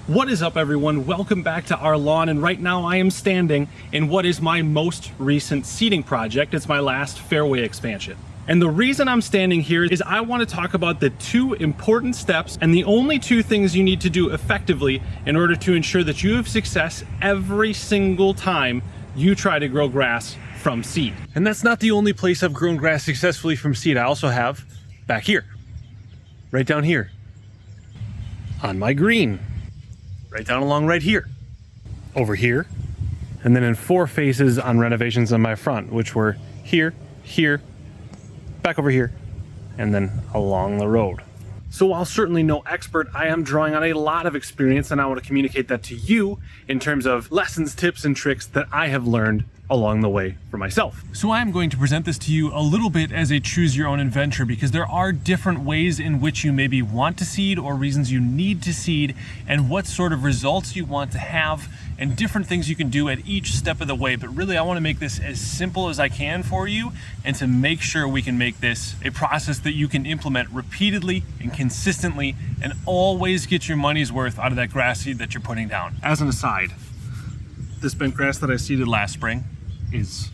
What is up, everyone? Welcome back to our lawn, and right now I am standing in what is my most recent seeding project. It's my last fairway expansion. And the reason I'm standing here is I want to talk about the two important steps and the only two things you need to do effectively in order to ensure that you have success every single time you try to grow grass from seed. And that's not the only place I've grown grass successfully from seed. I also have back here, right down here, on my green, right down along right here, over here, and then in 4 phases on renovations on my front, which were here, here, back over here, and then along the road. So while certainly no expert, I am drawing on a lot of experience, and I want to communicate that to you in terms of lessons, tips, and tricks that I have learned along the way for myself. So I'm going to present this to you a little bit as a choose your own adventure, because there are different ways in which you maybe want to seed or reasons you need to seed and what sort of results you want to have and different things you can do at each step of the way. But really, I want to make this as simple as I can for you and to make sure we can make this a process that you can implement repeatedly and consistently and always get your money's worth out of that grass seed that you're putting down. As an aside, this bent grass that I seeded last spring is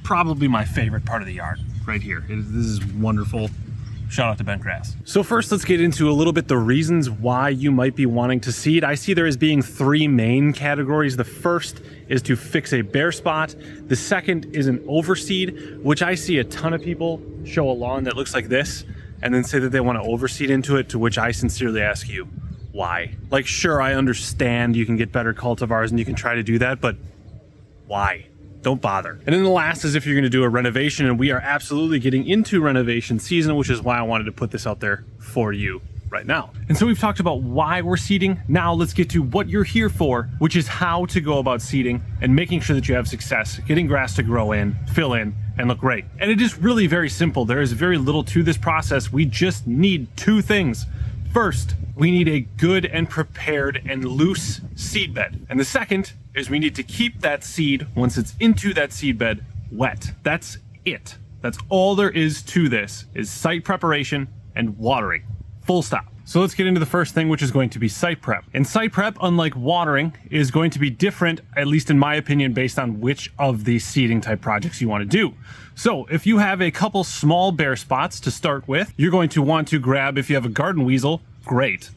probably my favorite part of the yard right here. This is wonderful. Shout out to bent grass. So first, let's get into a little bit the reasons why you might be wanting to seed. I see there as being 3 main categories. The first is to fix a bare spot. The second is an overseed, which I see a ton of people show a lawn that looks like this and then say that they want to overseed into it, to which I sincerely ask you, why? Like, sure, I understand you can get better cultivars and you can try to do that, but why? Don't bother. And then the last is if you're going to do a renovation, and we are absolutely getting into renovation season, which is why I wanted to put this out there for you right now. And so we've talked about why we're seeding. Now let's get to what you're here for, which is how to go about seeding and making sure that you have success, getting grass to grow in, fill in, and look great. And it is really very simple. There is very little to this process. We just need 2 things. First, we need a good and prepared and loose seed bed. And the second is we need to keep that seed, once it's into that seed bed, wet. That's it. That's all there is to this, is site preparation and watering. Full stop. So let's get into the first thing, which is going to be site prep. And site prep, unlike watering, is going to be different, at least in my opinion, based on which of the seeding type projects you want to do. So if you have a couple small bare spots to start with, you're going to want to grab, if you have a garden weasel, great.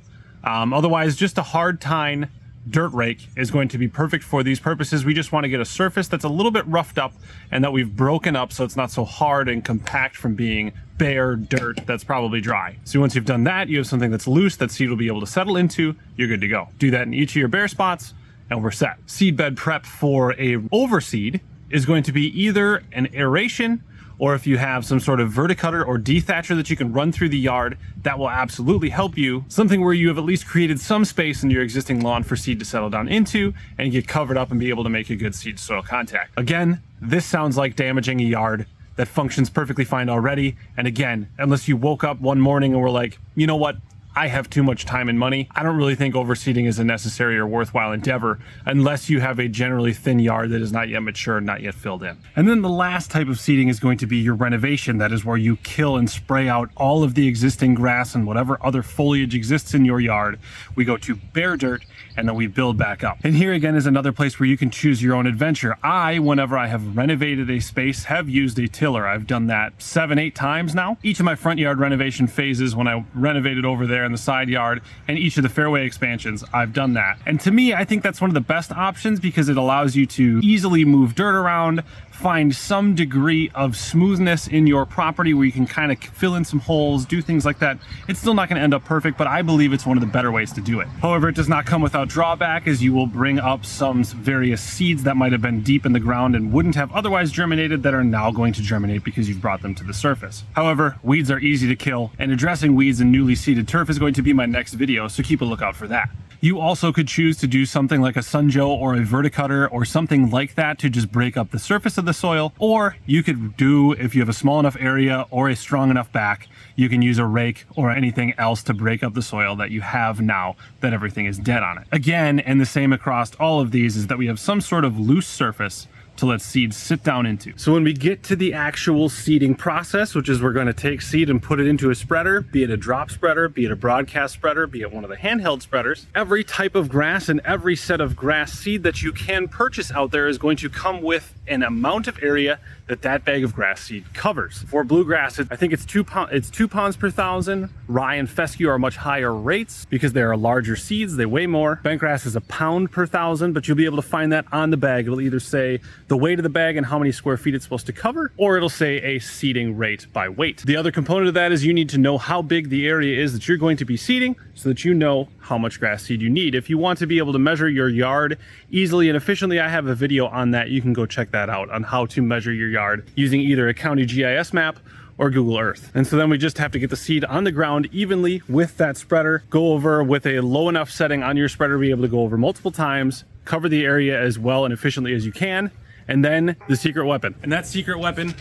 Otherwise, just a hard tine dirt rake is going to be perfect for these purposes. We just want to get a surface that's a little bit roughed up and that we've broken up so it's not so hard and compact from being bare dirt that's probably dry. So once you've done that, you have something that's loose that seed will be able to settle into, you're good to go. Do that in each of your bare spots and we're set. Seed bed prep for a overseed is going to be either an aeration, or if you have some sort of verticutter or dethatcher that you can run through the yard, that will absolutely help you. Something where you have at least created some space in your existing lawn for seed to settle down into and get covered up and be able to make a good seed soil contact. Again, this sounds like damaging a yard that functions perfectly fine already. And again, unless you woke up one morning and were like, you know what? I have too much time and money. I don't really think overseeding is a necessary or worthwhile endeavor unless you have a generally thin yard that is not yet mature and not yet filled in. And then the last type of seeding is going to be your renovation. That is where you kill and spray out all of the existing grass and whatever other foliage exists in your yard. We go to bare dirt and then we build back up. And here again is another place where you can choose your own adventure. Whenever I have renovated a space, have used a tiller. I've done that 7-8 times now. Each of my front yard renovation phases, when I renovated over there in the side yard, and each of the fairway expansions, I've done that. And to me, I think that's one of the best options because it allows you to easily move dirt around, find some degree of smoothness in your property where you can kind of fill in some holes, do things like that. It's still not going to end up perfect, but I believe it's one of the better ways to do it. However, it does not come without drawback, as you will bring up some various seeds that might have been deep in the ground and wouldn't have otherwise germinated that are now going to germinate because you've brought them to the surface. However, weeds are easy to kill, and addressing weeds in newly seeded turf is going to be my next video, so keep a lookout for that. You also could choose to do something like a sunjoe or a verticutter or something like that to just break up the surface of the soil, or you could do, if you have a small enough area or a strong enough back, you can use a rake or anything else to break up the soil that you have now that everything is dead on it. Again, and the same across all of these, is that we have some sort of loose surface to let seeds sit down into. So when we get to the actual seeding process, which is we're going to take seed and put it into a spreader, be it a drop spreader, be it a broadcast spreader, be it one of the handheld spreaders, every type of grass and every set of grass seed that you can purchase out there is going to come with an amount of area that that bag of grass seed covers. For bluegrass, I think it's 2 pounds per thousand. Rye and fescue are much higher rates because they are larger seeds, they weigh more. Bentgrass is 1 pound per thousand, but you'll be able to find that on the bag. It'll either say the weight of the bag and how many square feet it's supposed to cover, or it'll say a seeding rate by weight. The other component of that is you need to know how big the area is that you're going to be seeding so that you know how much grass seed you need. If you want to be able to measure your yard easily and efficiently, I have a video on that. You can go check that out on how to measure your yard using either a county GIS map or Google Earth. And so then we just have to get the seed on the ground evenly with that spreader, go over with a low enough setting on your spreader to be able to go over multiple times, cover the area as well and efficiently as you can, and then the secret weapon. And that secret weapon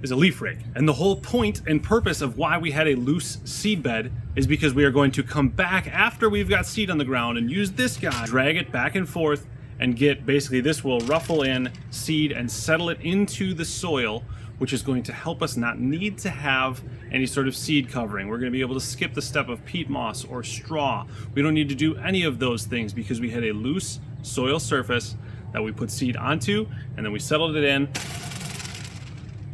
is a leaf rake. And the whole point and purpose of why we had a loose seed bed is because we are going to come back after we've got seed on the ground and use this guy, drag it back and forth, and get, basically this will ruffle in seed and settle it into the soil, which is going to help us not need to have any sort of seed covering. We're going to be able to skip the step of peat moss or straw. We don't need to do any of those things because we had a loose soil surface that we put seed onto, and then we settled it in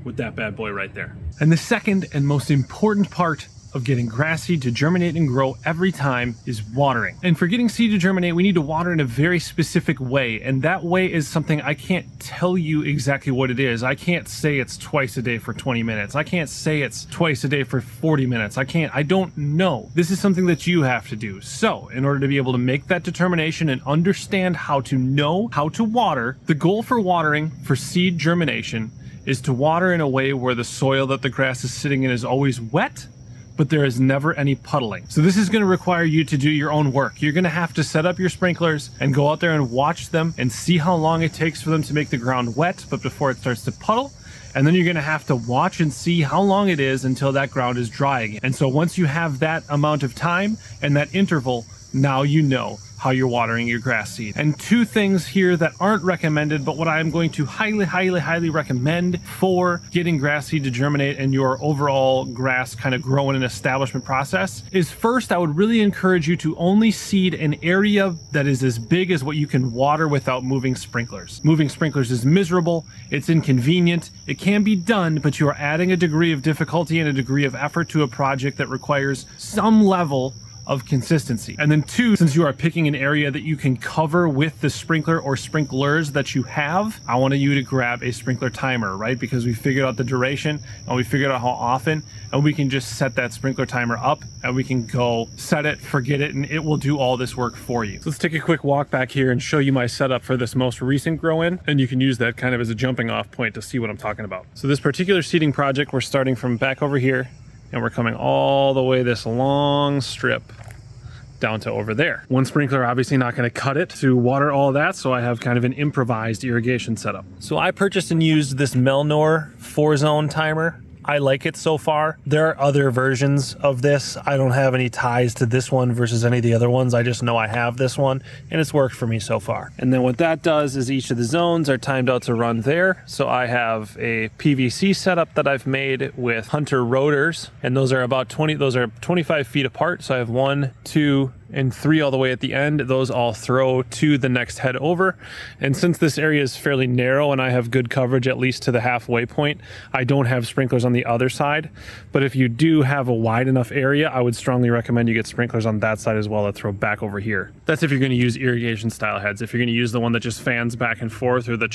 with that bad boy right there. And the second and most important part of getting grass seed to germinate and grow every time is watering. And for getting seed to germinate, we need to water in a very specific way. And that way is something I can't tell you exactly what it is. I can't say it's twice a day for 20 minutes. I can't say it's twice a day for 40 minutes. I don't know. This is something that you have to do. So in order to be able to make that determination and understand how to know how to water, the goal for watering for seed germination is to water in a way where the soil that the grass is sitting in is always wet, but there is never any puddling. So this is going to require you to do your own work. You're going to have to set up your sprinklers and go out there and watch them and see how long it takes for them to make the ground wet, but before it starts to puddle. And then you're going to have to watch and see how long it is until that ground is dry again. And so once you have that amount of time and that interval, now you know how you're watering your grass seed. And 2 things here that aren't recommended, but what I am going to highly recommend for getting grass seed to germinate and your overall grass kind of growing and establishment process is, first, I would really encourage you to only seed an area that is as big as what you can water without moving sprinklers. Moving sprinklers is miserable, it's inconvenient, it can be done, but you are adding a degree of difficulty and a degree of effort to a project that requires some level of consistency. And then 2, since you are picking an area that you can cover with the sprinkler or sprinklers that you have, I want you to grab a sprinkler timer, right? Because we figured out the duration and we figured out how often, and we can just set that sprinkler timer up and we can go set it, forget it, and it will do all this work for you. So let's take a quick walk back here and show you my setup for this most recent grow in, and you can use that kind of as a jumping off point to see what I'm talking about. So this particular seeding project, we're starting from back over here, and we're coming all the way this long strip down to over there. One sprinkler obviously not going to cut it to water all that, so I have kind of an improvised irrigation setup. So I purchased and used this Melnor 4-zone timer. I like it so far. There are other versions of this. I don't have any ties to this one versus any of the other ones. I just know I have this one and it's worked for me so far. And then what that does is each of the zones are timed out to run there. So I have a PVC setup that I've made with Hunter rotors, and those are 25 feet apart. So I have 1, 2, and 3 all the way at the end. Those all throw to the next head over. And since this area is fairly narrow and I have good coverage at least to the halfway point, I don't have sprinklers on the other side. But if you do have a wide enough area, I would strongly recommend you get sprinklers on that side as well that throw back over here. That's if you're going to use irrigation style heads. If you're going to use the one that just fans back and forth, or the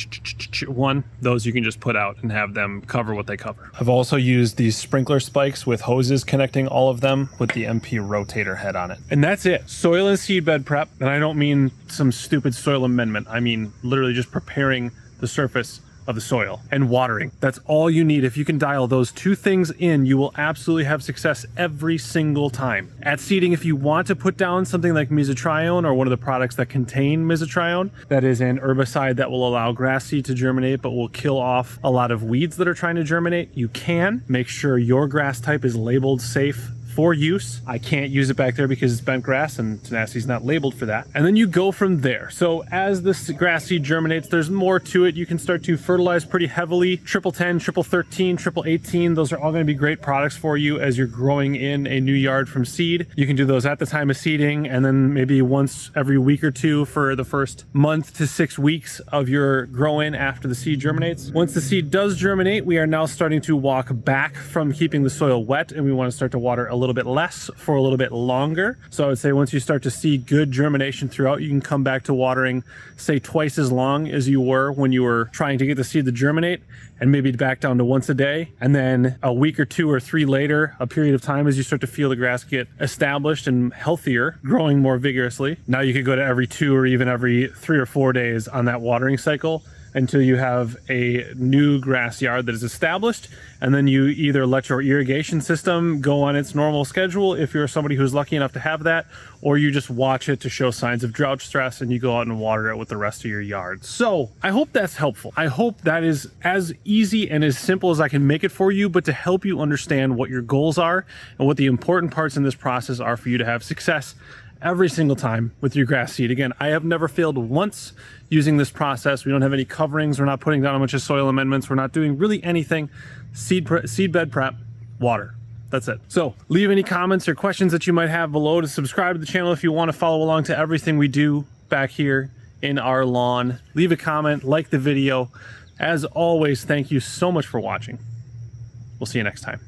one, those you can just put out and have them cover what they cover. I've also used these sprinkler spikes with hoses connecting all of them with the MP rotator head on it. And that's it. Soil and seedbed prep, and I don't mean some stupid soil amendment. I mean literally just preparing the surface of the soil and watering. That's all you need. If you can dial those 2 things in, you will absolutely have success every single time. At seeding, if you want to put down something like mesotrione or one of the products that contain mesotrione, that is an herbicide that will allow grass seed to germinate but will kill off a lot of weeds that are trying to germinate, you can. Make sure your grass type is labeled safe for use. I can't use it back there because it's bent grass and tenacity's not labeled for that. And then you go from there. So as this grass seed germinates, there's more to it. You can start to fertilize pretty heavily. Triple 10, triple 13, triple 18. Those are all going to be great products for you as you're growing in a new yard from seed. You can do those at the time of seeding, and then maybe once every week or two for the first month to 6 weeks of your grow-in after the seed germinates. Once the seed does germinate, we are now starting to walk back from keeping the soil wet, and we want to start to water a little bit less for a little bit longer. So I would say once you start to see good germination throughout, you can come back to watering, say, twice as long as you were when you were trying to get the seed to germinate, and maybe back down to once a day. And then a week or 2 or 3 later, a period of time as you start to feel the grass get established and healthier, growing more vigorously. Now you could go to every 2 or even every 3 or 4 days on that watering cycle until you have a new grass yard that is established, and then you either let your irrigation system go on its normal schedule if you're somebody who's lucky enough to have that, or you just watch it to show signs of drought stress and you go out and water it with the rest of your yard. So I hope that's helpful. I hope that is as easy and as simple as I can make it for you, but to help you understand what your goals are and what the important parts in this process are for you to have success every single time with your grass seed. Again, I have never failed once using this process. We don't have any coverings. We're not putting down a bunch of soil amendments. We're not doing really anything. Seed bed prep, water. That's it. So leave any comments or questions that you might have below. To subscribe to the channel if you want to follow along to everything we do back here in our lawn. Leave a comment, like the video. As always, thank you so much for watching. We'll see you next time.